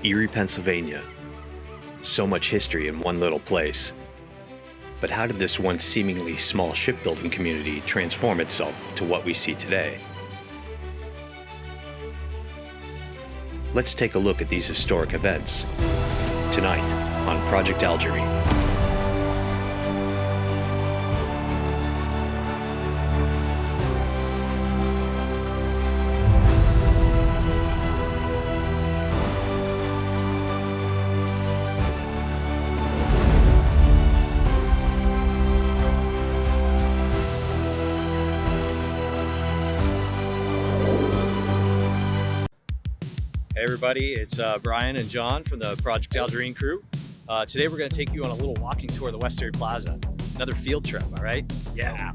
Erie, Pennsylvania. So much history in one little place. But how did this once seemingly small shipbuilding community transform itself to what we see today? Let's take a look at these historic events tonight on Project Algerine. Hey everybody, it's Brian and John from the Project Algerine crew. Today we're going to take you on a little walking tour of the West Erie Plaza. Another field trip, all right? Yeah.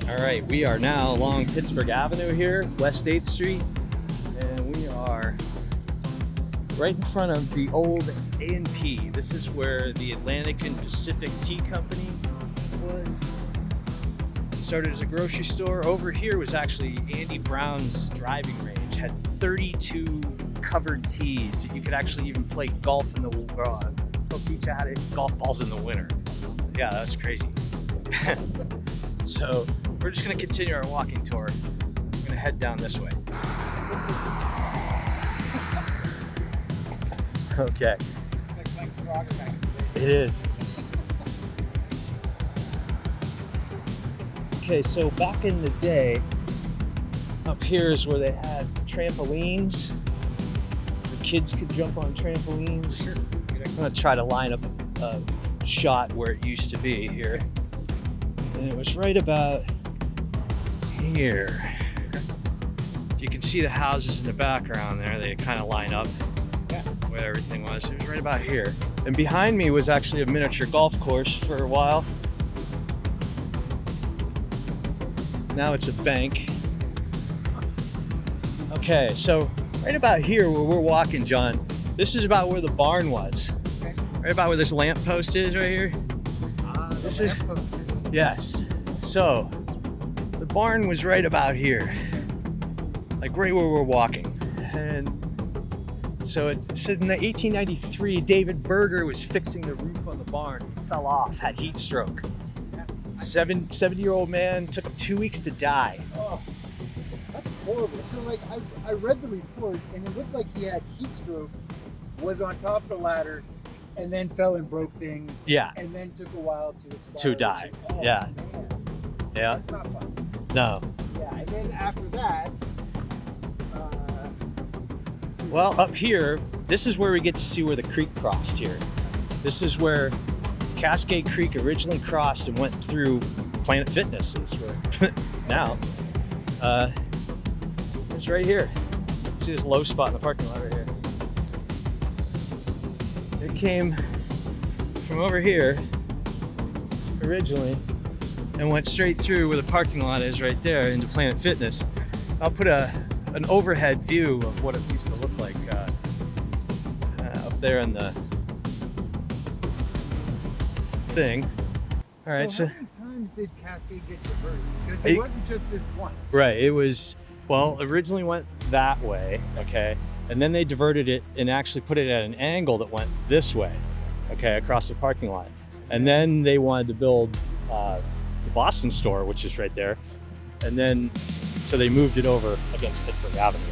All right, we are now along Pittsburgh Avenue here, West 8th Street, and we are right in front of the old A&P. This is where the Atlantic and Pacific Tea Company was. Started as a grocery store. Over here was actually Andy Brown's driving range. Had 32 covered tees that you could actually even play golf in the they'll teach you how to hit golf balls in the winter. Yeah, that's crazy. So we're just gonna continue our walking tour. We're gonna head down this way. Okay. It's like playing Frogger back in the day. It is. Okay, so back in the day, up here is where they had trampolines. The kids could jump on trampolines. I'm gonna try to line up a shot where it used to be here. And it was right about here. You can see the houses in the background there. They kind of line up where everything was. It was right about here. And behind me was actually a miniature golf course for a while. Now it's a bank. Okay, so right about here where we're walking, John, this is about where the barn was. Okay. Right about where this lamp post is right here. This is post. Yes. So the barn was right about here, like right where we're walking. And so it says in 1893, David Berger was fixing the roof on the barn. He fell off, had heat stroke. 70-year-old man, took him 2 weeks to die. Oh, that's horrible. So like I read the report and it looked like he had heat stroke, was on top of the ladder, and then fell and broke things. Yeah. And then took a while to expire. To die. Oh, Yeah. Man. Yeah. That's not fun. No. Yeah, and then after that, Well, up here, this is where we get to see where the creek crossed here. This is where Cascade Creek originally crossed and went through Planet Fitness. Is where now. It's right here. See this low spot in the parking lot right here. It came from over here originally and went straight through where the parking lot is right there into Planet Fitness. I'll put an overhead view of what it used to look like up there in the thing. All right, so how many times did Cascade get diverted? Because it wasn't just this once. Right, it was, well, originally went that way, okay, and then they diverted it and actually put it at an angle that went this way, okay, across the parking lot. And then they wanted to build the Boston store, which is right there, and then so they moved it over against Pittsburgh Avenue.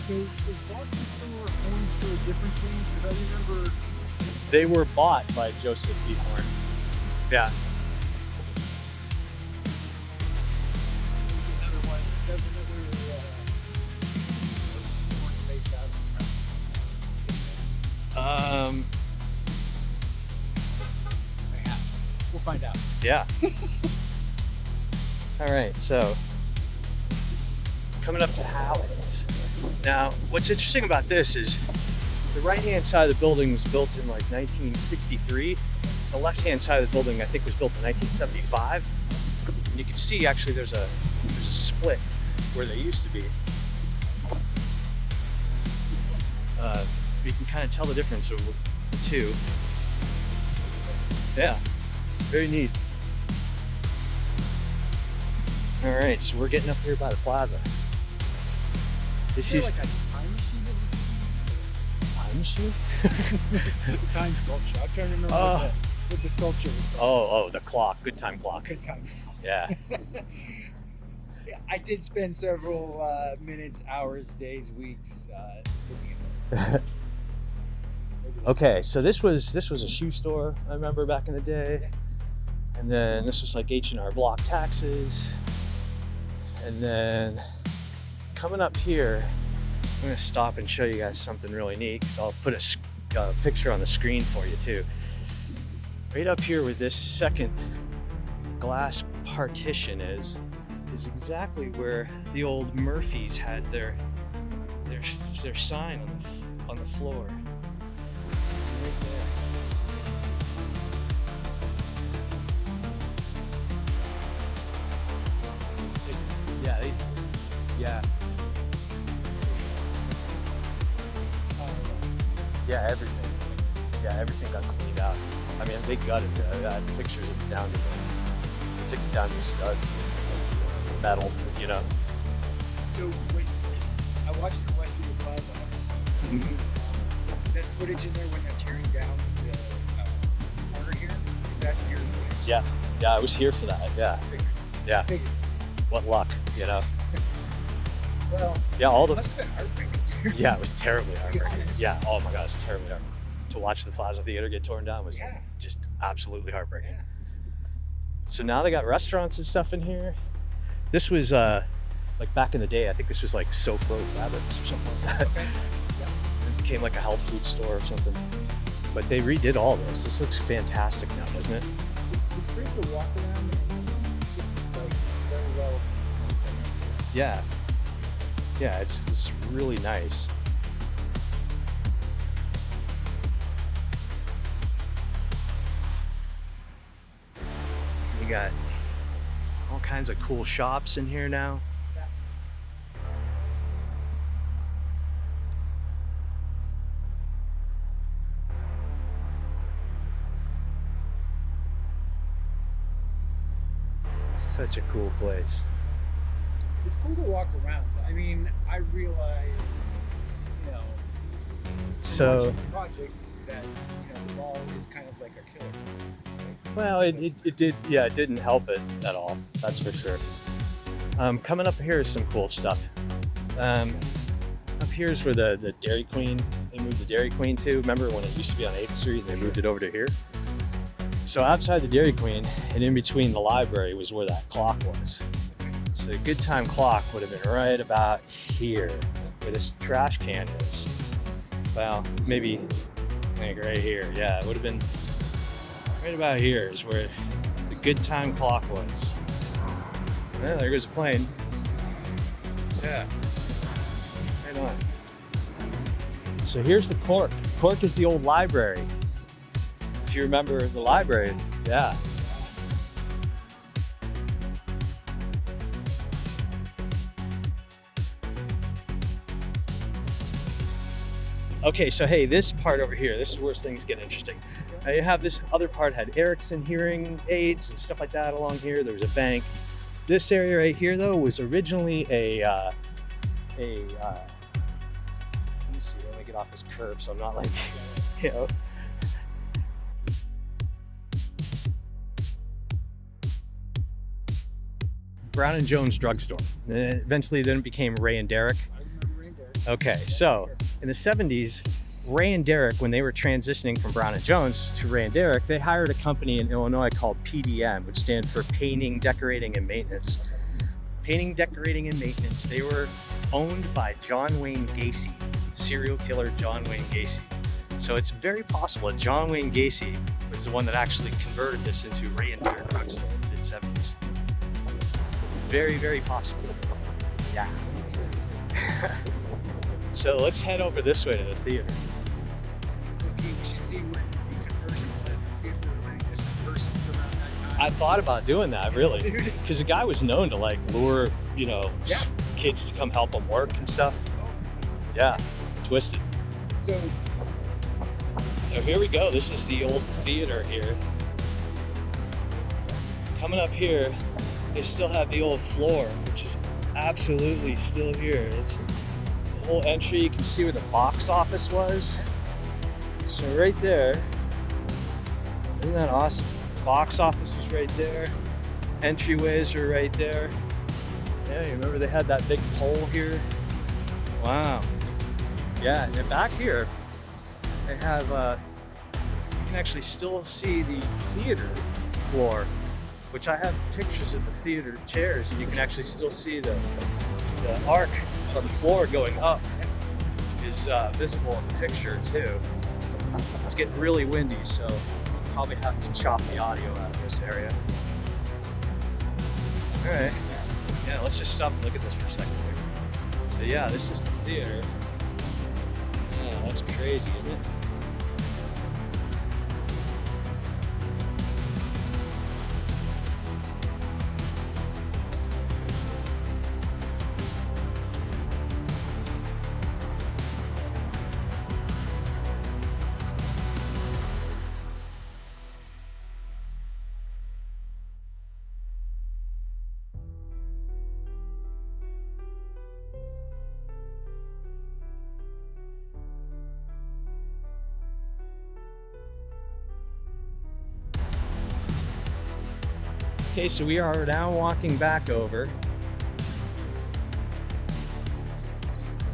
So is Boston store owned still different things? Because I remember They were bought by Joseph B. Horn. Yeah. another one. There's another one based out of We'll find out. Yeah. All right, so coming up to Howard's. Now, what's interesting about this is the right-hand side of the building was built in like 1963. The left-hand side of the building, I think, was built in 1975. And you can see actually there's a split where they used to be. You can kind of tell the difference of the two. Yeah, very neat. All right, so we're getting up here by the plaza. This Is used there like a time machine time machine. the time sculpture. I'm trying to remember what the sculpture was called. Oh, the clock. Good time clock. Good time. Yeah. Yeah, I did spend several minutes, hours, days, weeks looking at those. Okay, so this was a shoe store. I remember back in the day, and then this was like H&R Block Taxes, and then coming up here, I'm gonna stop and show you guys something really neat. Because I'll put a picture on the screen for you too. Right up here, where this second glass partition is exactly where the old Murphys had their sign on the floor. Right there. Yeah, everything. Yeah, everything got cleaned out. I mean, they gutted it. I had pictures of it down to they took it down to the studs, metal, you know. So when I watched the West Erie Plaza, is that footage in there when they're tearing down the corner here? Is that your footage? Yeah, I was here for that. Yeah, yeah. Figured. What luck, you know. Well, Yeah, all the it must have been heartbreaking too. yeah, it was terribly To be heartbreaking. honest. Yeah, oh my god, it's terribly heartbreaking. To watch the Plaza Theater get torn down was Yeah. just absolutely heartbreaking. Yeah. So now they got restaurants and stuff in here. This was like back in the day, I think this was like SoFro Fabrics or something like that. Okay. Yeah. It became like a health food store or something. But they redid all this. This looks fantastic now, doesn't it? It's great to walk around and it's just like very well. Yeah. Yeah, it's really nice. You got all kinds of cool shops in here now. Yeah. Such a cool place. It's cool to walk around. I mean, I realize, you know, So, watching the project that, you know, the mall is kind of like a killer. well, it didn't help it at all. That's for sure. Coming up here is some cool stuff. Up here is where the Dairy Queen, they moved the Dairy Queen to. Remember when it used to be on 8th Street and they moved it over to here? So outside the Dairy Queen and in between the library was where that clock was. So the good time clock would have been right about here, where this trash can is. Well, maybe like right here. Yeah, it would have been right about here is where the good time clock was. Well, there goes a plane. Yeah, right on. So here's the Cork. Cork is the old library. If you remember the library, yeah. Okay, so hey, this part over here, this is where things get interesting. Now you have this other part had Ericsson hearing aids and stuff like that along here. There was a bank. This area right here, though, was originally let me see, let me get off this curb so I'm not like, you know. Brown and Jones drugstore. And eventually then it became Rae and Derek. I remember Rae and Derek. Okay, so in the 70s, Rae and Derek, when they were transitioning from Brown and Jones to Rae and Derek, they hired a company in Illinois called PDM, which stands for Painting, Decorating, and Maintenance. Painting, Decorating, and Maintenance. They were owned by John Wayne Gacy, serial killer John Wayne Gacy. So it's very possible that John Wayne Gacy was the one that actually converted this into Rae and Derek drugstore in the mid-70s. Very, very possible. Yeah. So let's head over this way to the theater. Okay, we should see when the conversion was and see if they were running into some persons around that time. I thought about doing that, really. Dude. Because the guy was known to like lure, you know, Yeah. kids to come help him work and stuff. Yeah, twisted. So So here we go. This is the old theater here. Coming up here, They still have the old floor, which is absolutely still here. It's the whole entry. You can see where the box office was. So right there, isn't that awesome? Box office was right there. Entryways are right there. Yeah, you remember they had that big pole here? Wow. Yeah, and back here, they have, you can actually still see the theater floor, which I have pictures of the theater chairs, and you can actually still see the arc of the floor going up is visible in the picture too. It's getting really windy, so I'll probably have to chop the audio out of this area. All right, yeah, let's just stop and look at this for a second here. So yeah, this is the theater. Yeah, that's crazy, isn't it? Okay, so we are now walking back over.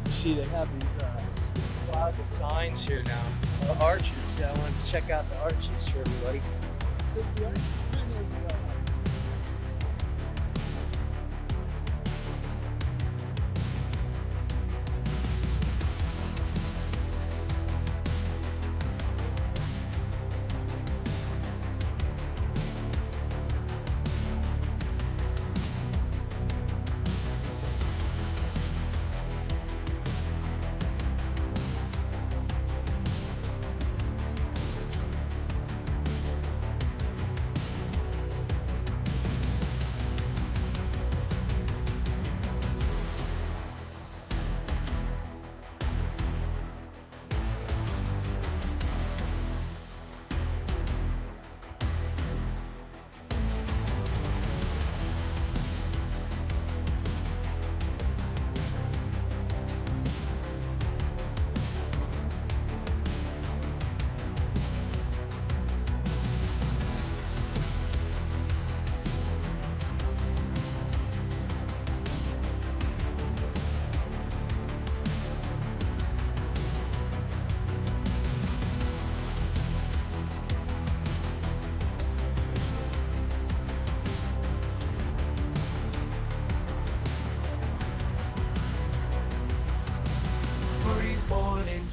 You see they have these plaza signs here now. The arches, yeah, I wanted to check out the arches for everybody.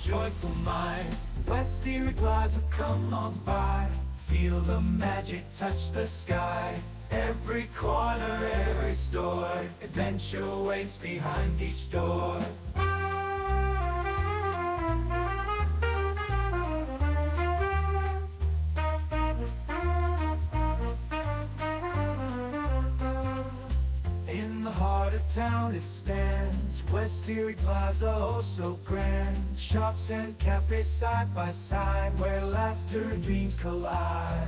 Joyful minds, West Erie Plaza, come on by. Feel the magic touch the sky. Every corner, every store, adventure waits behind each door. In the heart of town it stands, West Erie Plaza, oh so grand. Shops and cafes side by side, where laughter and dreams collide.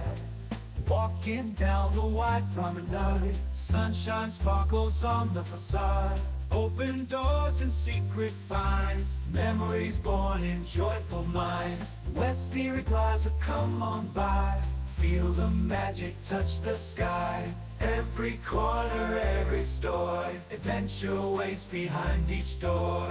Walking down the wide promenade, sunshine sparkles on the facade. Open doors and secret finds, memories born in joyful minds. West Erie Plaza, come on by. Feel the magic touch the sky. Every corner, every store, adventure waits behind each door.